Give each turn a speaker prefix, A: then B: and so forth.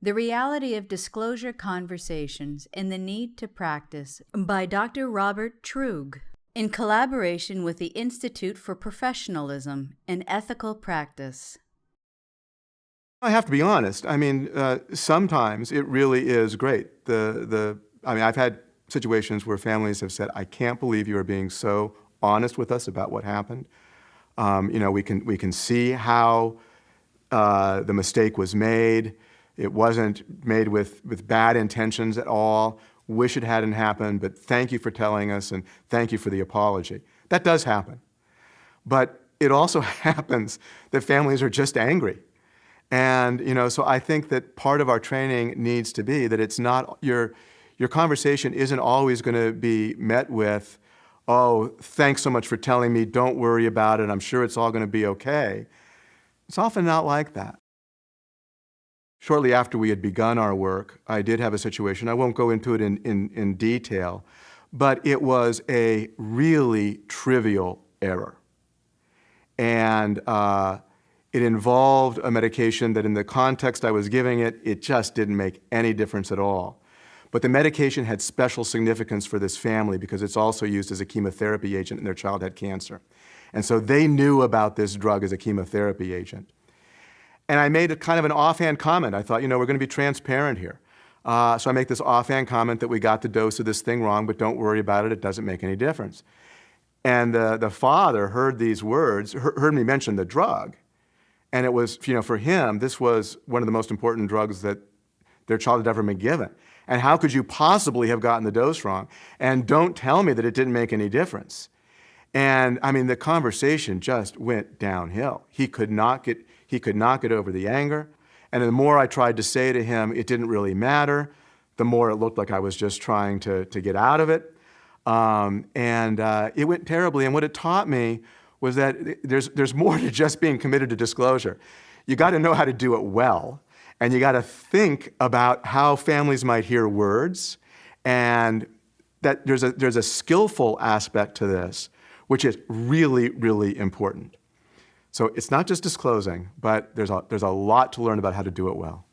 A: The Reality of Disclosure Conversations and the Need to Practice by Dr. Robert Truog, in collaboration with the Institute for Professionalism and Ethical Practice.
B: I have to be honest. I mean, sometimes it really is great. I've had situations where families have said, "I can't believe you are being so honest with us about what happened. We can see how the mistake was made. It wasn't made with bad intentions at all. Wish it hadn't happened, but thank you for telling us and thank you for the apology." That does happen. But it also happens that families are just angry. And, so I think that part of our training needs to be that it's not, your conversation isn't always going to be met with, "Oh, thanks so much for telling me, don't worry about it, I'm sure it's all going to be okay." It's often not like that. Shortly after we had begun our work, I did have a situation, I won't go into it in detail, but it was a really trivial error. And it involved a medication that in the context I was giving it, it just didn't make any difference at all. But the medication had special significance for this family because it's also used as a chemotherapy agent and their child had cancer. And so they knew about this drug as a chemotherapy agent. And I made a kind of an offhand comment. I thought, we're going to be transparent here. So I make this offhand comment that we got the dose of this thing wrong, but don't worry about it, it doesn't make any difference. And the father heard these words, heard me mention the drug. And it was, for him, this was one of the most important drugs that their child had ever been given. And how could you possibly have gotten the dose wrong? And don't tell me that it didn't make any difference. And the conversation just went downhill. He could not get over the anger. And the more I tried to say to him, it didn't really matter, the more it looked like I was just trying to get out of it. It went terribly. And what it taught me was that there's more to just being committed to disclosure. You got to know how to do it well, and you got to think about how families might hear words, and that there's a skillful aspect to this, which is really, really important. So it's not just disclosing, but there's a lot to learn about how to do it well.